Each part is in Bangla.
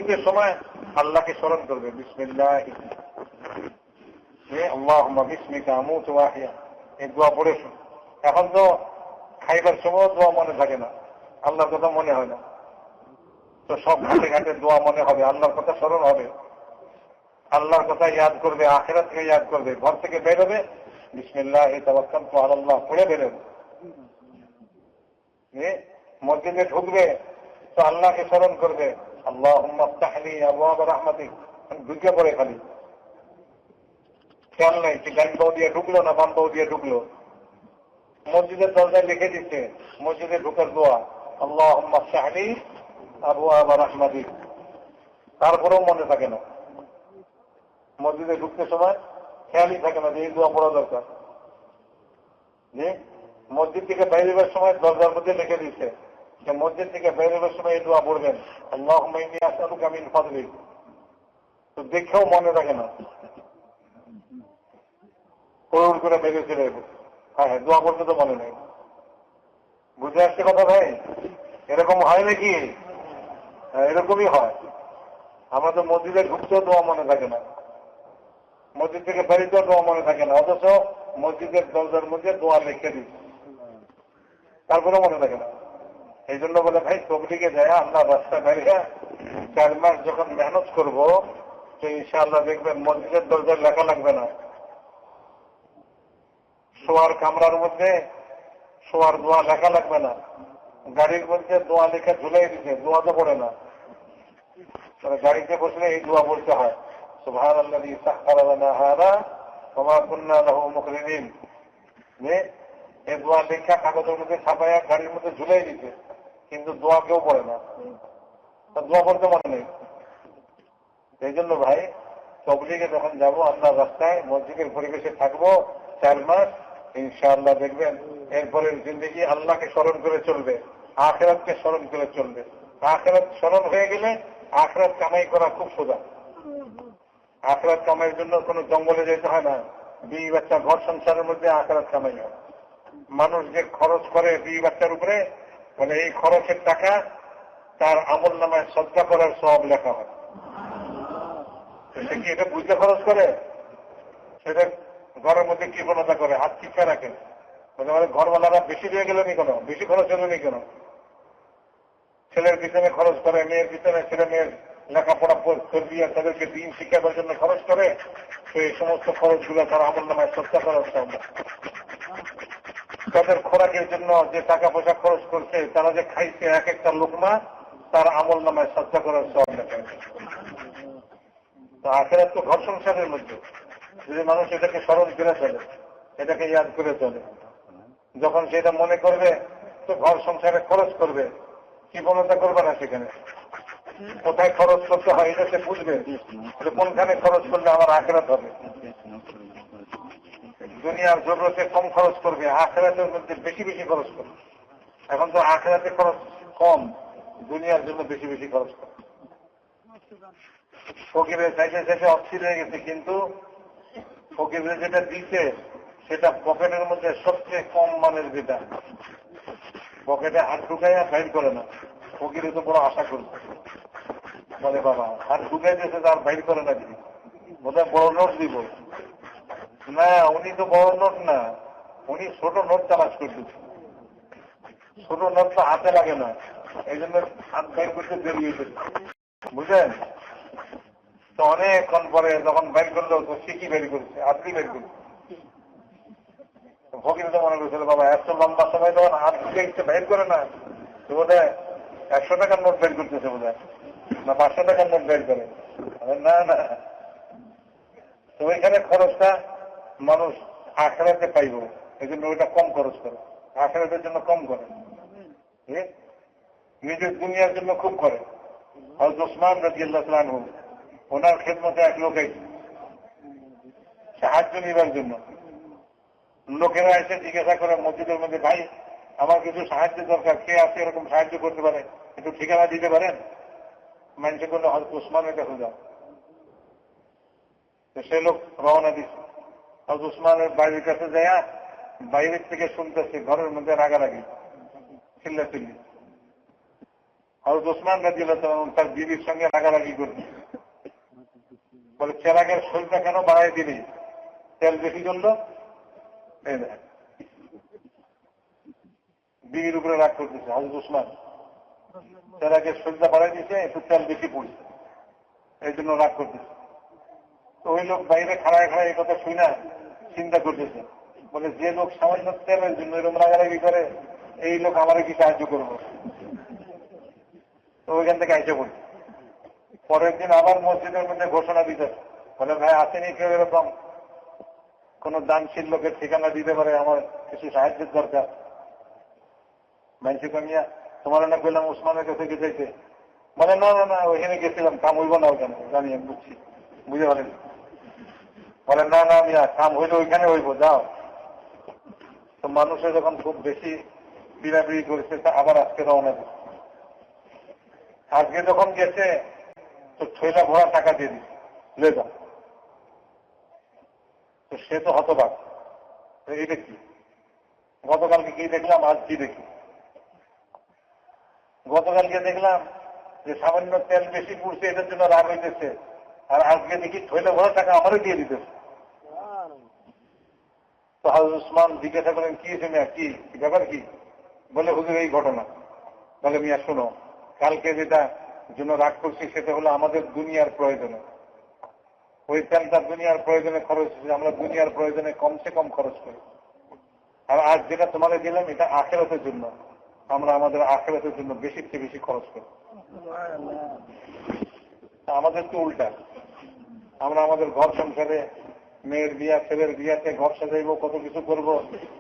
মসজিদের সময় আল্লাহকে স্মরণ করবে, বিসমিল্লাহ আল্লাহুম্মা বিসমিকা আমুতু ওয়া আহইয়া, এই দোয়া পড়ে। এখন তো খাইবার সময় দোয়া মনে থাকে না, আল্লাহর কথা মনে হয় না, তো সব ঘাটে ঘাটে দোয়া মনে হবে, আল্লাহর কথা স্মরণ হবে, আল্লাহর কথা ইয়াদ করবে, আখিরাত থেকে ইয়াদ করবে। ঘর থেকে বেরোবে বিসমিল্লাহি তাওয়াক্কালতু আলাল্লাহ পড়ে বেরোবে। মসজিদে ঢুকবে তো আল্লাহকে স্মরণ করবে, আল্লাহুম্মা আফতাহ লি আবওয়াব রাহমাতিক, ঢুকে পড়ে খালি খেয়াল নাই যে ডান পাও দিয়ে ঢুকলো না বাম পাও দিয়ে ঢুকলো। মসজিদের দরজায় লিখে দিচ্ছে মসজিদে ঢুকার দোয়া, আল্লাহুম্মা আফতাহ লি আবওয়াব রাহমাতিক, তারপরেও মনে থাকে না। মসজিদে ঢুকতে সময় খেয়ালই থাকে না যে এই দোয়া পড়া দরকার। যে মসজিদ থেকে বাইরের সময় দরজার মধ্যে লিখে দিচ্ছে যে মসজিদ থেকে বাইরের সময় এই দোয়া পড়বেন, আল্লাহুম্মা ইন্নী আসআলুকা মিন ফাদলিক, তো দেখেও মনে থাকে না, কোরআন করে বেরিয়ে চলে যাবে। হ্যাঁ, দোয়া পড়তে তো মনে নেই। বুঝে আসছে কথা ভাই? এরকম হয় নাকি? হ্যাঁ, এরকমই হয়। আমরা তো মসজিদে ঢুকতেও দোয়া মনে থাকে না, মসজিদ থেকে বেরিয়েও দোয়া মনে থাকে না, অথচ মসজিদের দরজার মধ্যে দোয়া লিখে দিচ্ছে, তারপরেও মনে থাকে না। এই জন্য বলে ভাই তবলিগে যায় আমরা রাস্তায় বেরিয়ে 4 মাস যখন মেহনত করবো তো ইনশাআল্লাহ দেখবেন মসজিদের দরজায় লেখা লাগবে না, শোয়ার কামরার মধ্যে শোয়ার দোয়া লেখা লাগবে না, গাড়ির মধ্যে দোয়া লেখা ঝুলাই দিচ্ছে, দোয়া তো পড়ে না। গাড়িতে বসলে এই দোয়া বলতে হয়, সুবহানাল্লাযী সাখখারা লানা হাযা ওয়া মা কুন্না লাহু মুকরিনিন। এই দোয়া লেখা কাগজের মধ্যে ছাপাইয়া গাড়ির মধ্যে ঝুলাই দিচ্ছে, কিন্তু দোয়া কেউ পড়ে না, দোয়া পড়তে মনে নেই। এই জন্য ভাই তবলিগে যখন যাবো আপনার রাস্তায় মসজিদের পরিবেশে থাকবো 4 মাস, ইনশাআল্লাহ দেখবেন এরপরের জিন্দগি আল্লাহকে স্মরণ করে চলবে, আখিরাতকে স্মরণ করে চলবে। আখিরাত স্মরণ হয়ে গেলে আখিরাত কামাই করা খুব সোজা। আখিরাত কামাইয়ের জন্য কোনো জঙ্গলে যেতে হয় না, বিবি বাচ্চা ঘর সংসারের মধ্যে আখিরাত কামাই হয়। মানুষ যে খরচ করে বিবি বাচ্চার উপরে, মানে এই খরচের টাকা তার আমল নামায় সদকা করার সব লেখা হয়। সে কি এটা বুঝতে খরচ করে? সেটা ঘরের মধ্যে কৃপণতা করে, হাত শিক্ষা রাখে। ঘরওয়ালারা বেশি দিয়ে গেলেনি কেন, বেশি খরচ হলেনি কেন? ছেলের পিছনে খরচ করে, মেয়ের পিছনে, ছেলে মেয়ের লেখাপড়া করবি আর তাদেরকে দিন শিক্ষার জন্য খরচ করে, তো এই সমস্ত খরচগুলো তার আমল নামায় সদকা করার সব। তাদের খোরাকের জন্য যে টাকা পয়সা খরচ করছে, তারা যে খাইছে এক একটা লোকমা, তার আমল নামায় সদকা করার সব লেখা। তো আখিরাত তো ঘর সংসারের মধ্যে, যদি মানুষ এটাকে স্মরণ করে চলে, এটাকে ইয়াদ করে চলে, যখন সেটা মনে করবে তো ঘর সংসারে খরচ করবে, কৃপণতা করবে না। সেখানে কোথায় খরচ করতে হয় এটা সে বুঝবে, কোনখানে খরচ করলে আমার আখিরাত হবে। দুনিয়ার জরুরতে কম খরচ করবে, আখিরাতের মধ্যে বেশি বেশি খরচ করবে। এখন তো আখিরাতে খরচ কম, দুনিয়ার জন্য বেশি বেশি খরচ করবে। ফকিরের চাইতে চাইতে অস্থির হয়ে গেছে, কিন্তু ফকিরের যেটা দিচ্ছে সেটা পকেটের মধ্যে সবচেয়ে কম মানের, যেটা পকেটে হাত ঢুকাইয়া বাইর করে না। ফকিরে তো বড় আশা করছে, বলে বাবা হাত ঢুকাই দিয়েছে তার বাইর করে না, দিদি বোধহয় বড় নোট দিব না। উনি তো বড় নোট না, উনি ছোট নোট তালাশ করতেছে। ছোট নোট তো হাতে লাগে না, এই জন্য হাত বাইর করতে দেরি হয়েছে, বুঝলেন? তো অনেকক্ষণ পরে যখন বাইর করলো তো শিখি বের করেছে, হাতটি বের করেছে। ফকির তো মনে করছিল বাবা এত লম্বা সময় তখন হাত ঢুকে ইচ্ছে বের করে না, তো বোধ হয় 100 টাকার নোট বের করতেছে, বোধ হয় না 500 টাকার নোট বের করে না। না, তো ওইখানে খরচটা মানুষ আখিরাতে পাইব, এই জন্য ওইটা কম খরচ করে, আখিরাতের জন্য কম করে, নিজের দুনিয়ার জন্য খুব করে। হযরত ওসমান রাদিয়াল্লাহু তাআলা আনহু, ওনার খেদমতে এক লোক সাহায্য নিবার জন্য লোকেরা এসে জিজ্ঞাসা করে মসজিদের মধ্যে, ভাই আমার কিছু সাহায্য দরকার, কে আছে এরকম সাহায্য করতে পারে, একটু ঠিকানা দিতে পারেন? মানুষে করলে হযরত ওসমানের কাছে যাও। সে লোক রওনা দিচ্ছে, হযরত ওসমানের বাড়ির কাছে যায়, বাইরের থেকে শুনতেছে ঘরের মধ্যে রাগারাগি, চিল্লাচিল্লি। হযরত ওসমান রাদিয়াল্লাহু আনহু তার বিবির সঙ্গে রাগারাগি করছে, বলে চেরাগের শরীরটা কেন বাড়াই দিলি, তেল বেশি জ্বলল। এই দেখেন বিবির উপরে রাগ করতেছে হযরত ওসমান, চেরাগের শরীরটা বাড়াই দিয়েছে, একটু তেল বেশি পড়ছে, এই জন্য রাগ করতেছে। তো ওই লোক বাইরে খাড়ায় খাড়ায় এই কথা শুই না চিন্তা করতেছে, বলে যে লোক সামান্য তেলের জন্য এরকম রাগারাগি করে, এই লোক আমারে কি সাহায্য করবো। তো ওইখান থেকে আইসে পড়ছে। পরের দিন আবার মসজিদের মধ্যে ঘোষণা দিতে, বলে ভাই আসেনি কেউ এরকম কোন দানশীল লোকের ঠিকানা দিতে পারে, আমার কিছু সাহায্যের দরকার। মাইসি কামিয়া তোমার না বললাম ওসমানের কাছে গেছে, বলে না না না ওইখানে গেছিলাম, কাম হইব না ওখানে, জানি আমি বুঝছি, বুঝতে পারেন। বলে না না মিয়া কাম হইলে ওইখানে হইব, যাও। তো মানুষের যখন খুব বেশি বিড়াবিড়ি করেছে, তা আবার আজকে রওনা দিচ্ছে। আজকে যখন গেছে তো ঠেলা ভরা টাকা দিয়ে দিচ্ছে, লে যাও। তো সে তো হতবাক, এটা কি, গতকালকে কি দেখলাম, আজ কি দেখি। গতকালকে দেখলাম যে সামান্য তেল বেশি পড়ছে, এটার জন্য রাগ হইতেছে, আর আজকে দেখি ঠেলা ভরা টাকা আমারও দিয়ে দিতেছে। তো হযরত ওসমান জিজ্ঞাসা করেন, কি মিয়া, কি ব্যাপার কি? বলে হুজুর এই ঘটনা। বলে মিয়া শোনো, কালকে যেটা জন্য রাগ করছি সেটা হলো আমাদের দুনিয়ার প্রয়োজনে, ওই তেলটা দুনিয়ার প্রয়োজনে খরচ হচ্ছে, আমরা দুনিয়ার প্রয়োজনে কমসে কম খরচ করি। আর আজ যেটা তোমাদের দিলাম এটা আখিরাতের জন্য, আমরা আমাদের আখিরাতের জন্য বেশির চেয়ে বেশি খরচ করি। আমাদের তো উল্টা, আমরা আমাদের ঘর সংসারে মেয়ের বিয়া ছেলের বিয়াতে ঘর সাজাইবো, কত কিছু করবো,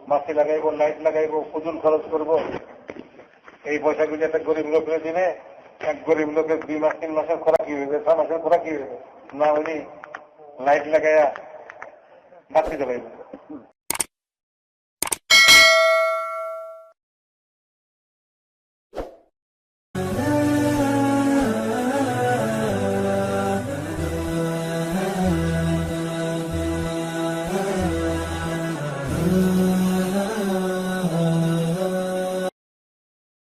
মাছি লাগাইবো, লাইট লাগাইবো, ফুজুল খরচ করবো। এই পয়সাগুলি একটা গরিব লোকের দিনে এক গরিব লোকের 2 মাস 3 মাসের খোরাক কি হইবে, 6 মাসের খোরাক কি হইবে না, উনি লাইট লাগাইয়া বাতি জ্বালাইবে।